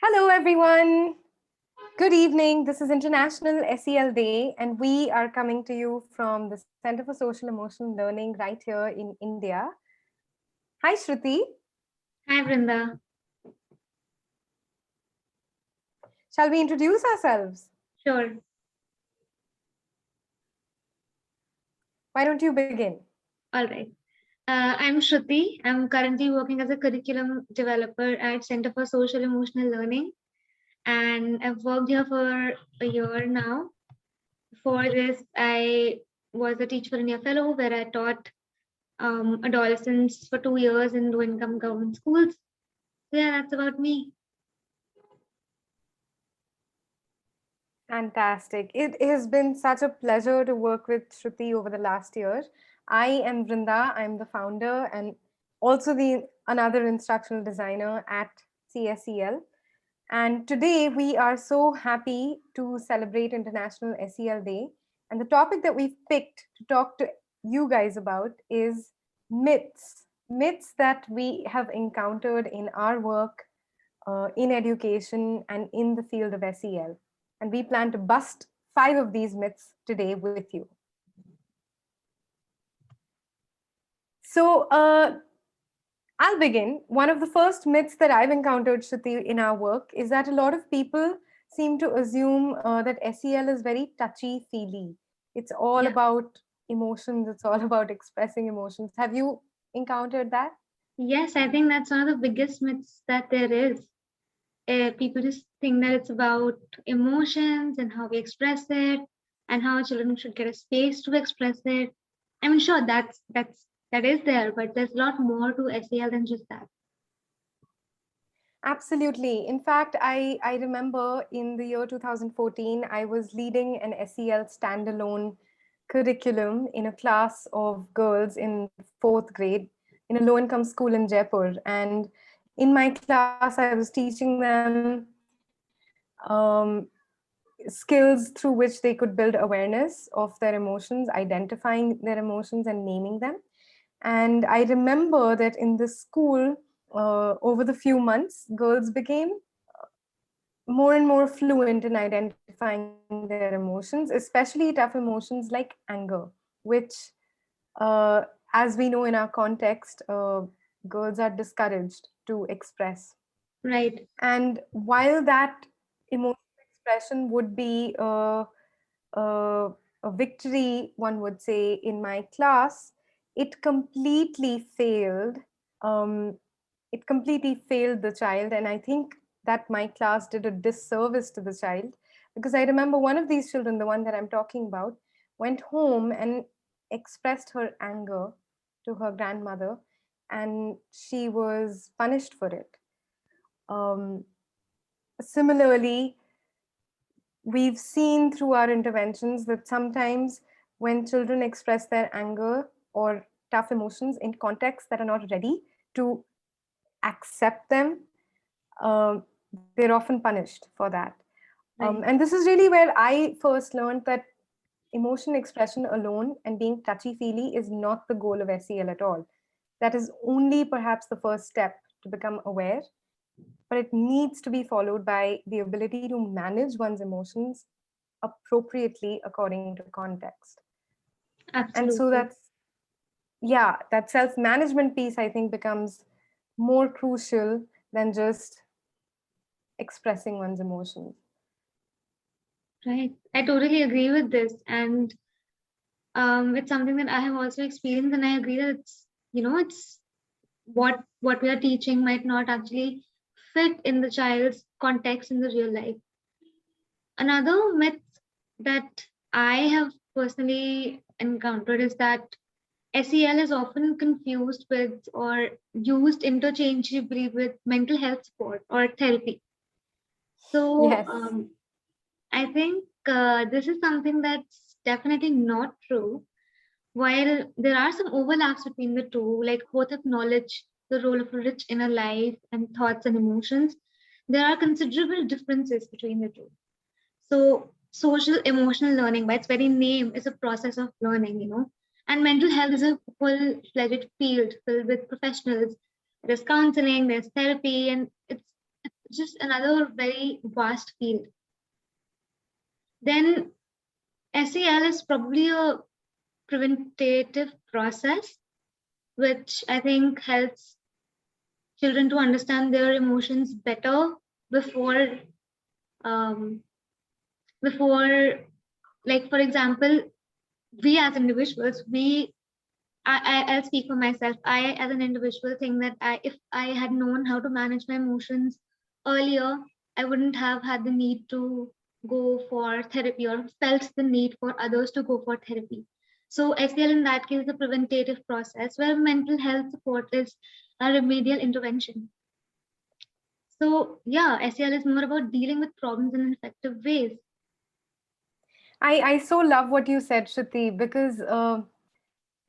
Hello, everyone. Good evening. This is International SEL Day, and we are coming to you from the Center for Social Emotional Learning right here in India. Hi, Shruti. Hi, Vrinda. Shall we introduce ourselves? Sure. Why don't you begin? All right. I'm Shruti. I'm currently working as a curriculum developer at Center for Social Emotional Learning, and I've worked here for a year now. Before this, I was a Teach for India fellow where I taught adolescents for 2 years in low-income government schools. So yeah, that's about me. Fantastic. It has been such a pleasure to work with Shruti over the last year. I am Vrinda. I'm the founder and also the another instructional designer at CSEL. And today we are so happy to celebrate International SEL Day. And the topic that we've picked to talk to you guys about is myths. Myths that we have encountered in our work, in education, and in the field of SEL. And we plan to bust 5 of these myths today with you. So, I'll begin. One of the first myths that I've encountered, Shruti, in our work is that a lot of people seem to assume that SEL is very touchy feely. It's all Yeah. about emotions, it's all about expressing emotions. Have you encountered that? Yes, I think that's one of the biggest myths that there is. People just think that it's about emotions and how we express it and how children should get a space to express it. I mean, sure, that is there, but there's a lot more to SEL than just that. Absolutely. In fact, I remember in the year 2014, I was leading an SEL standalone curriculum in a class of girls in fourth grade in a low income school in Jaipur. And in my class, I was teaching them skills through which they could build awareness of their emotions, identifying their emotions, and naming them. And I remember that in this school, over the few months, girls became more and more fluent in identifying their emotions, especially tough emotions like anger, which, uh, as we know in our context, girls are discouraged to express. Right, And while that emotional expression would be a victory, one would say, in my class, it completely failed. Um, it completely failed the child. And I think that my class did a disservice to the child because I remember one of these children, the one that I'm talking about, went home and expressed her anger to her grandmother, and she was punished for it. Um, Similarly, we've seen through our interventions that sometimes when children express their anger or tough emotions in contexts that are not ready to accept them, they're often punished for that. right. And this is really where I first learned that emotion expression alone and being touchy feely is not the goal of SEL at all. That is only perhaps the first step to become aware, but it needs to be followed by the ability to manage one's emotions appropriately according to context. And so Absolutely. that self management piece, I think, becomes more crucial than just expressing one's emotions. Right. I totally agree with this. And it's something that I have also experienced, and I agree that it's what we are teaching might not actually fit in the child's context in the real life. Another myth that I have personally encountered is that SEL is often confused with or used interchangeably with mental health support or therapy. So Yes. I think this is something that's definitely not true. While there are some overlaps between the two, like both acknowledge the role of a rich inner life and thoughts and emotions, there are considerable differences between the two. So, social emotional learning, by its very name, is a process of learning. And mental health is a full fledged field filled with professionals. There's counseling, there's therapy, and it's just another very vast field. Then SEL is probably a preventative process, which I think helps children to understand their emotions better before um, before, like for example, we as individuals, I'll speak for myself. I, as an individual, think that if I had known how to manage my emotions earlier, I wouldn't have had the need to go for therapy or felt the need for others to go for therapy. So SEL in that case is a preventative process where mental health support is a remedial intervention. So yeah, SEL is more about dealing with problems in effective ways. I so love what you said, Shruti, because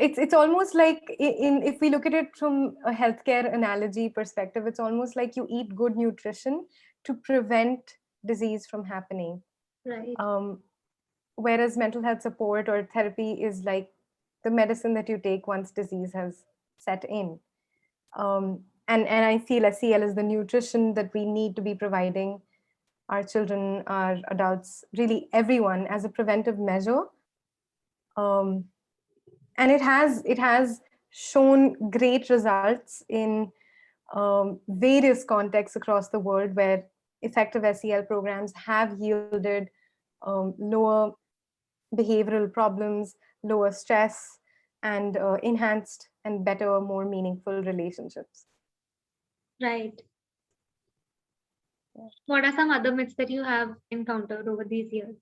it's almost like in if we look at it from a healthcare analogy perspective, it's almost like you eat good nutrition to prevent disease from happening. Right, Um, Whereas mental health support or therapy is like the medicine that you take once disease has set in. And I feel SEL is the nutrition that we need to be providing our children, our adults, really everyone as a preventive measure. Um, and it has shown great results in various contexts across the world where effective SEL programs have yielded lower behavioral problems, lower stress, and enhanced and better, more meaningful relationships. right. What are some other myths that you have encountered over these years?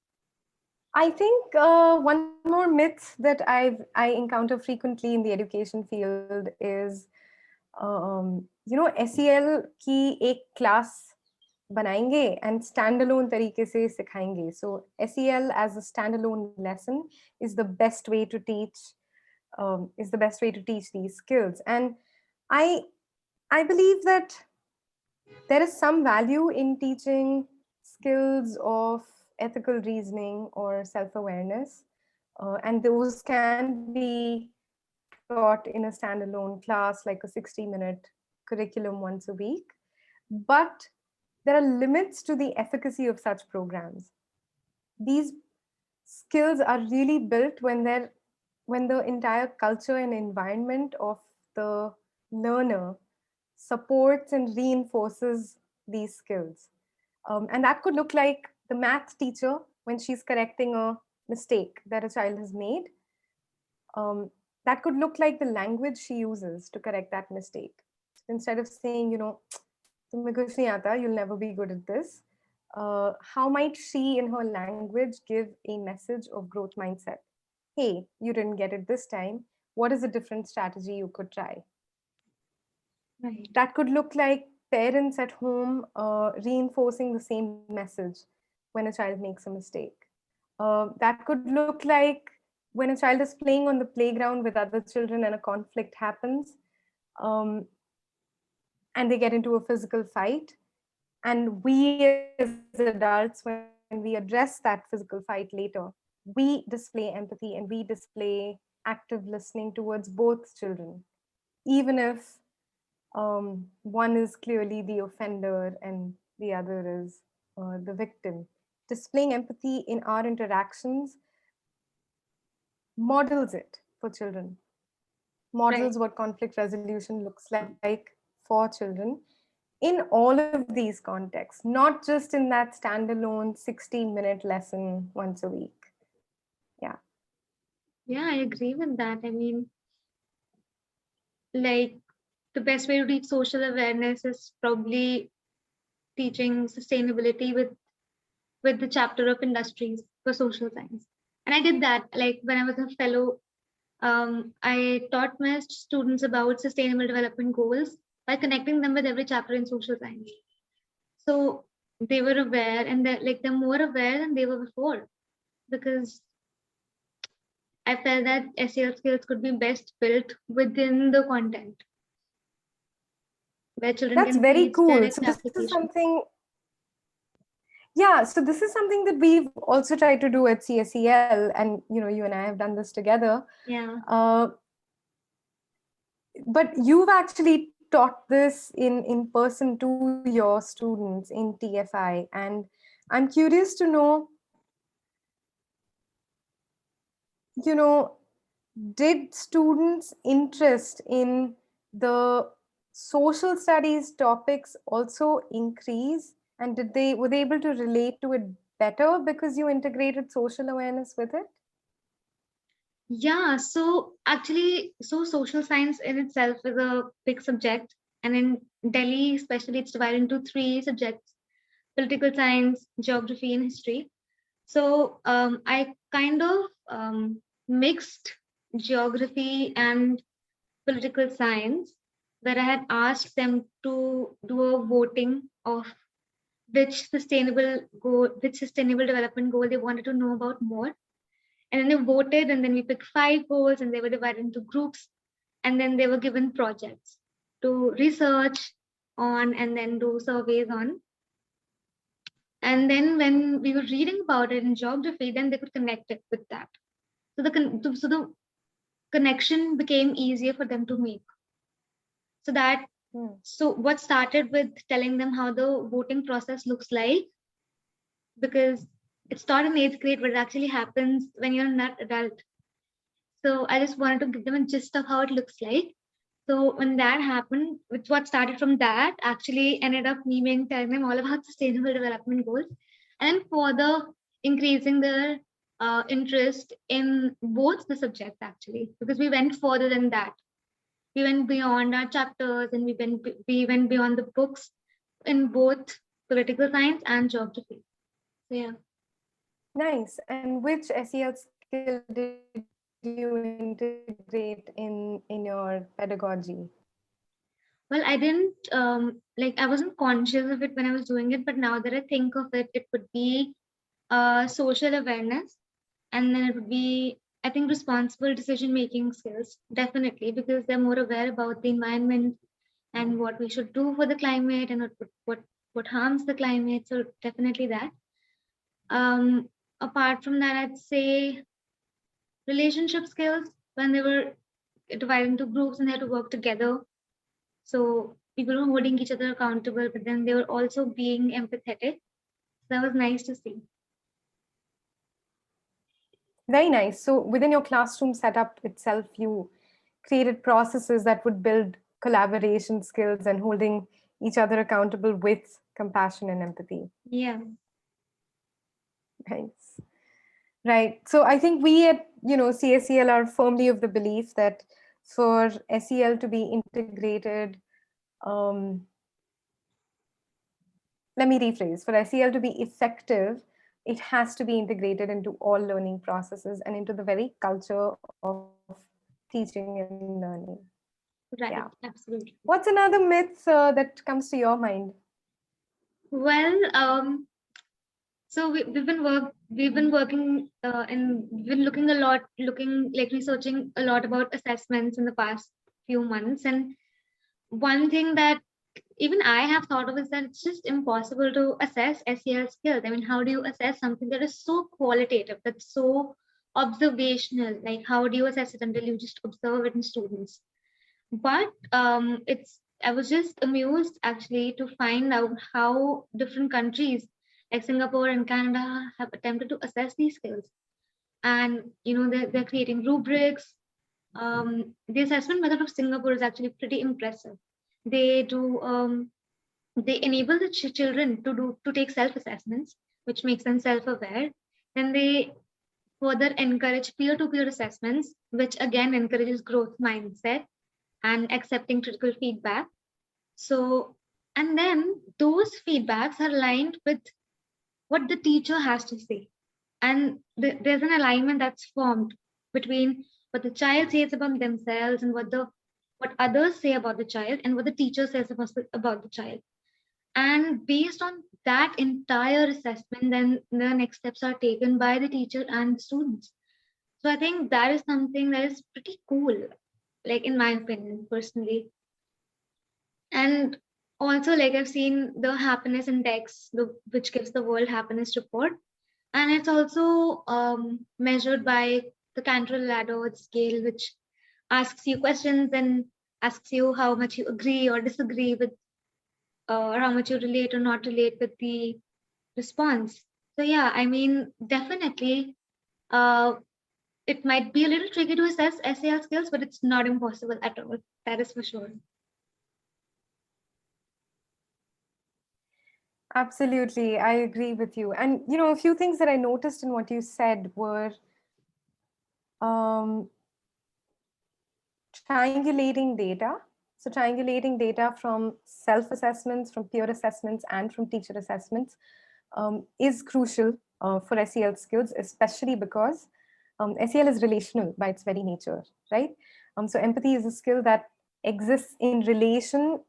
I think one more myth that I encounter frequently in the education field is, SEL की एक class बनाएंगे and standalone तरीके से सिखाएंगे. So SEL as a standalone lesson is the best way to teach these skills. And I I believe that there is some value in teaching skills of ethical reasoning or self awareness. And those can be taught in a standalone class, like a 60-minute curriculum once a week. But there are limits to the efficacy of such programs. These skills are really built when the entire culture and environment of the learner supports and reinforces these skills. And that could look like the math teacher when she's correcting a mistake that a child has made. Um, that could look like the language she uses to correct that mistake. So instead of saying, "Tumhe kuch nahi aata, you'll never be good at this," how might she, in her language, give a message of growth mindset? Hey, you didn't get it this time. What is a different strategy you could try? Right. That could look like parents at home reinforcing the same message when a child makes a mistake. That could look like when a child is playing on the playground with other children and a conflict happens, um, and they get into a physical fight. And we as adults, when we address that physical fight later, we display empathy and we display active listening towards both children, even if one is clearly the offender and the other is the victim. Displaying empathy in our interactions models it for children, Right. models what conflict resolution looks like for children in all of these contexts, not just in that standalone 60-minute lesson once a week. Yeah. Yeah, I agree with that. I mean, like the best way to teach social awareness is probably teaching sustainability with the chapter of industries for social science. And I did that like when I was a fellow. I taught my students about sustainable development goals by connecting them with every chapter in social science. So they were aware, and they're more aware than they were before, because I felt that SEL skills could be best built within the content where children That's can see very its cool. direct So this is application. something, yeah, so this is something that we've also tried to do at CSEL, and you and I have done this together. Yeah. Uh, but you've actually taught this in person to your students in TFI, and I'm curious to know, you know, did students' interest in the social studies topics also increase, and were they able to relate to it better because you integrated social awareness with it? Yeah, so actually, so social science in itself is a big subject. And in Delhi, especially, it's divided into three subjects: political science, geography, and history. So I kind of mixed geography and political science, where I had asked them to do a voting of which sustainable development goal they wanted to know about more. And then they voted, and then we picked five goals, and they were divided into groups, and then they were given projects to research on and then do surveys on. And then when we were reading about it in geography, then they could connect it with that. So the connection became easier for them to make. So that Hmm. so what started with telling them how the voting process looks like, because it's taught in eighth grade, but it actually happens when you're not adult. So I just wanted to give them a gist of how it looks like. So when that happened, which what started from that actually ended up me being telling them all about sustainable development goals, and then further increasing their interest in both the subjects actually, because we went further than that. We went beyond our chapters, and we went beyond the books in both political science and geography. So yeah. Nice. And which SEL skill did you integrate in your pedagogy? Well, I didn't like I wasn't conscious of it when I was doing it, but now that I think of it, it would be social awareness, and then it would be, I think, responsible decision making skills, definitely, because they're more aware about the environment and what we should do for the climate and what harms the climate. So definitely that. Apart from that, I'd say relationship skills, when they were divided into groups and they had to work together. So people were holding each other accountable, but then they were also being empathetic. That was nice to see. Very nice. So within your classroom setup itself, you created processes that would build collaboration skills and holding each other accountable with compassion and empathy. Yeah, Nice. Right. So I think we at CSEL are firmly of the belief that for SEL to be integrated, um, let me rephrase, for SEL to be effective, it has to be integrated into all learning processes and into the very culture of teaching and learning. Yeah. right, absolutely. What's another myth that comes to your mind? Well, so we've been working and we've been looking like researching a lot about assessments in the past few months. And one thing that even I have thought of is that it's just impossible to assess SEL skills. I mean, how do you assess something that is so qualitative, that's so observational? Like, how do you assess it until you just observe it in students? But it's I was just amused actually to find out how different countries like Singapore and Canada have attempted to assess these skills. And they're creating rubrics. The assessment method of Singapore is actually pretty impressive. They do they enable the children to take self assessments, which makes them self aware. Then they further encourage peer to peer assessments, which again encourages growth mindset and accepting critical feedback. So, and then those feedbacks are aligned with what the teacher has to say. And there's an alignment that's formed between what the child says about themselves and what others say about the child and what the teacher says about the child. And based on that entire assessment, then the next steps are taken by the teacher and the students. So I think that is something that is pretty cool, like in my opinion, personally. And also, like I've seen the happiness index, which gives the World Happiness Report, and it's also measured by the Cantrell Ladder scale, which asks you questions and asks you how much you agree or disagree with, or how much you relate or not relate with the response. So yeah, I mean, definitely, uh, it might be a little tricky to assess SEL skills, but it's not impossible at all. That is for sure. Absolutely, I agree with you. And a few things that I noticed in what you said were um, triangulating data. So, triangulating data from self assessments, from peer assessments, and from teacher assessments is crucial for SEL skills, especially because SEL is relational by its very nature, right? So, empathy is a skill that exists in relation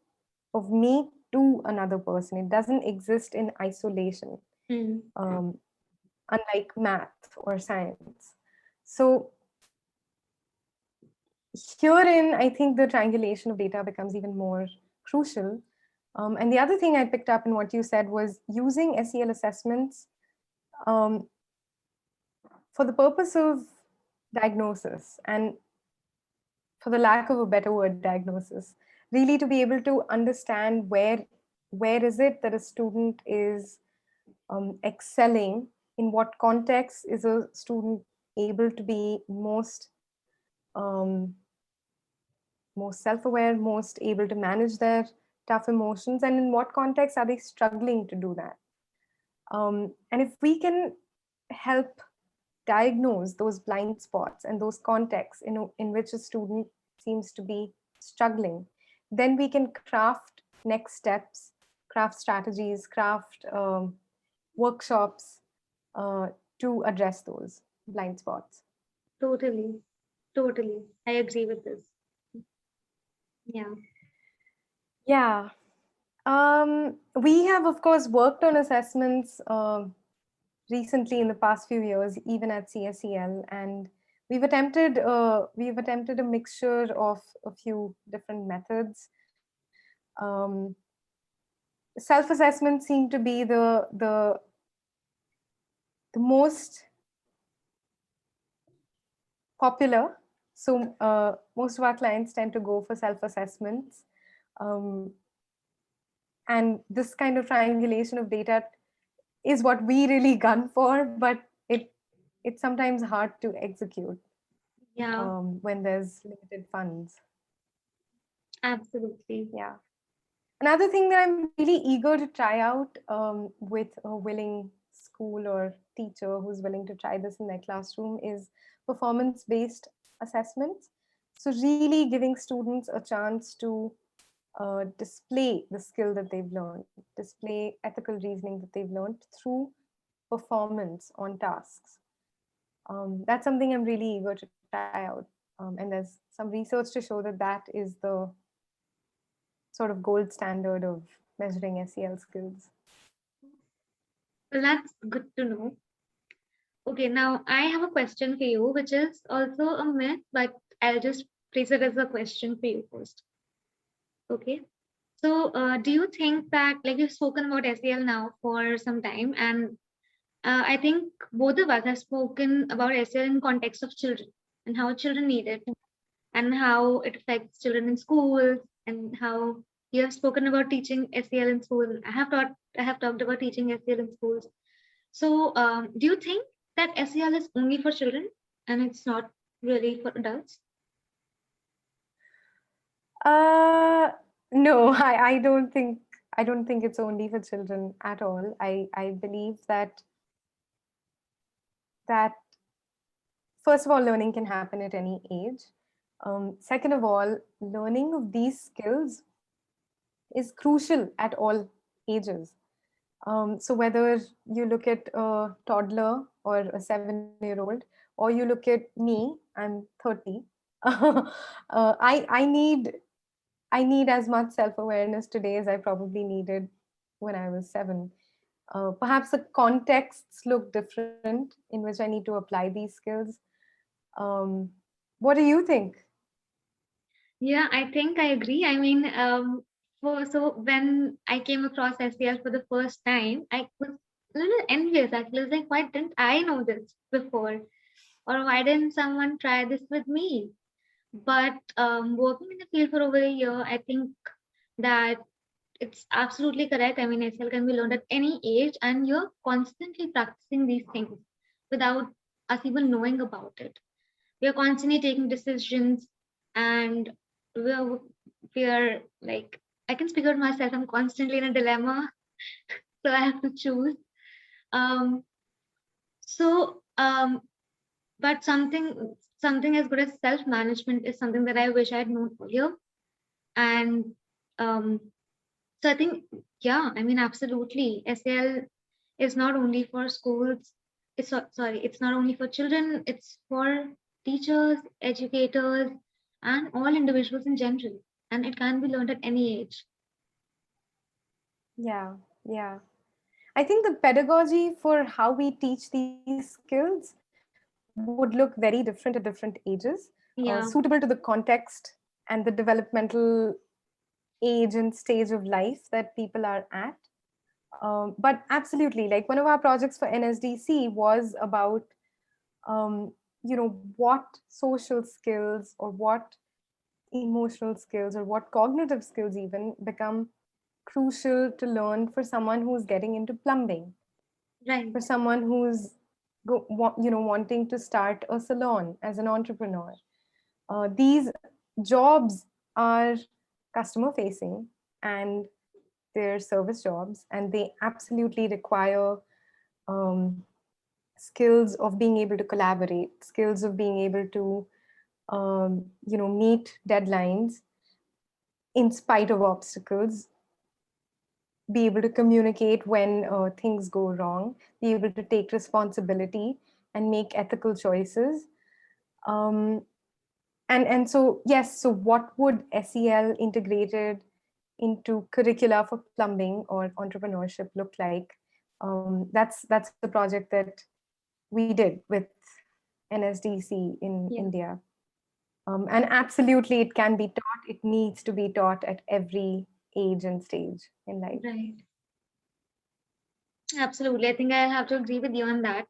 of me to another person. It doesn't exist in isolation, Mm, um, unlike math or science. So, herein, I think the triangulation of data becomes even more crucial. And the other thing I picked up in what you said was using SEL assessments um, for the purpose of diagnosis and, for the lack of a better word, diagnosis, really to be able to understand where is it that a student is excelling, in what context is a student able to be um, most self-aware, most able to manage their tough emotions, and in what context are they struggling to do that. And if we can help diagnose those blind spots and those contexts in which a student seems to be struggling, then we can craft next steps, craft strategies, craft workshops uh, to address those blind spots. totally, totally. I agree with this. Yeah. Yeah. We have, of course, worked on assessments recently in the past few years, even at CSEL, and we've attempted a mixture of a few different methods. Um, Self-assessment seemed to be the most popular. So most of our clients tend to go for self-assessments, um, and this kind of triangulation of data is what we really gun for, but it's sometimes hard to execute Yeah, when there's limited funds. absolutely. Yeah. Another thing that I'm really eager to try out with a willing school or teacher who's willing to try this in their classroom is performance based assessments. So, really giving students a chance to display the skill that they've learned, display ethical reasoning that they've learned through performance on tasks. That's something I'm really eager to try out. And there's some research to show that that is the sort of gold standard of measuring SEL skills. Well, that's good to know. Okay, now I have a question for you, which is also a myth, but I'll just place it as a question for you first. Okay. So, do you think that, like, you've spoken about SEL now for some time, and I think both of us have spoken about SEL in context of children and how children need it and how it affects children in schools and how you have spoken about teaching SEL in school. I have talked about teaching SEL in schools. So, do you think that SEL is only for children and it's not really for adults? Uh, no, I don't think it's only for children at all. I believe that first of all, learning can happen at any age. Second of all, learning of these skills is crucial at all ages. So whether you look at a toddler or a 7-year-old, or you look at me, I'm 30. I need as much self awareness today as I probably needed when I was 7. Perhaps the contexts look different in which I need to apply these skills. Um, what do you think? Yeah, I think I agree. I mean, so when I came across SEL for the first time, I was a little envious actually. I was like, why didn't I know this before? Or why didn't someone try this with me? But working in the field for over a year, I think that it's absolutely correct. I mean, SL can be learned at any age, and you're constantly practicing these things without us even knowing about it. We are constantly taking decisions, and we're we're like, I can speak out myself. I'm constantly in a dilemma, so I have to choose. Um, so, but something as good as self management is something that I wish I had known earlier. And um, so I think, yeah, I mean, absolutely. SEL is not only for schools. Sorry, it's not only for children. It's for teachers, educators, and all individuals in general. And it can be learned at any age. Yeah, yeah. I think the pedagogy for how we teach these skills would look very different at different ages, suitable to Yeah, the context and the developmental age and stage of life that people are at. But absolutely, like one of our projects for NSDC was about, what social skills or what emotional skills or what cognitive skills even become crucial to learn for someone who's getting into plumbing, right, for someone who's wanting to start a salon as an entrepreneur. These jobs are customer facing, and they're service jobs, and they absolutely require um, skills of being able to collaborate, skills of being able to meet deadlines in spite of obstacles, be able to communicate when things go wrong, be able to take responsibility and make ethical choices. Um, and so yes, so what would SEL integrated into curricula for plumbing or entrepreneurship look like? That's a project that we did with NSDC in yeah, India. And absolutely, it can be taught. It needs to be taught at every age and stage in life. right. Absolutely. I think I have to agree with you on that.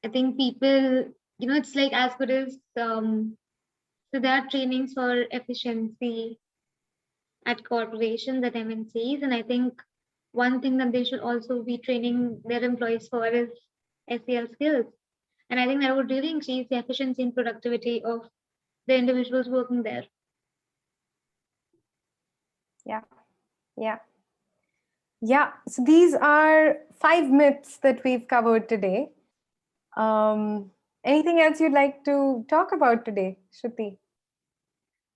I think people, it's like as good as so there are trainings for efficiency at corporations, at MNCs, and I think one thing that they should also be training their employees for is SEL skills. And I think that would really increase the efficiency and productivity of the individuals working there. Yeah, yeah, yeah. So these are 5 myths that we've covered today. Anything else you'd like to talk about today, Shruti?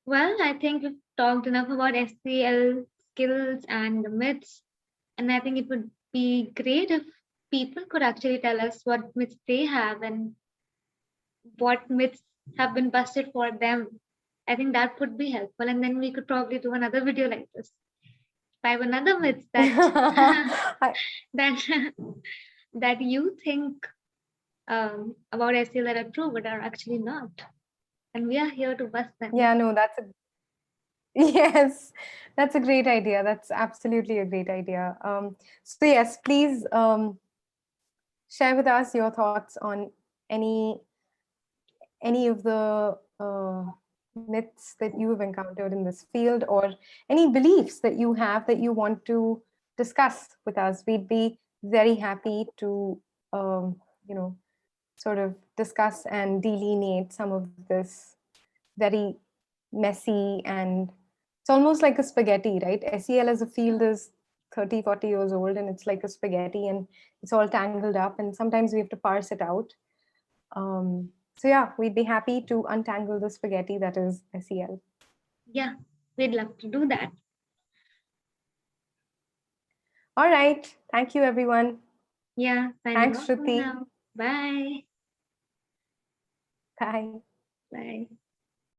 Well, I think we've talked enough about SEL skills and the myths, and I think it would be great if people could actually tell us what myths they have and what myths have been busted for them. I think that would be helpful, and then we could probably do another video like this. Five another myths that that that you think about SEL that are true but are actually not, and we are here to bust them. Yeah, no, that's a yes, that's a great idea. That's absolutely a great idea. So yes, please share with us your thoughts on any any of the myths that you have encountered in this field, or any beliefs that you have that you want to discuss with us. We'd be very happy to um, you know sort of discuss and delineate some of this very messy, and it's almost like a spaghetti, right? SEL as a field is 30, 40 years old, and it's like a spaghetti, and it's all tangled up, and sometimes we have to parse it out. So yeah, we'd be happy to untangle the spaghetti that is SEL. Yeah, we'd love to do that. All right, thank you everyone. Yeah, signing Thanks, off for Shruti. now. Bye. Bye. Bye.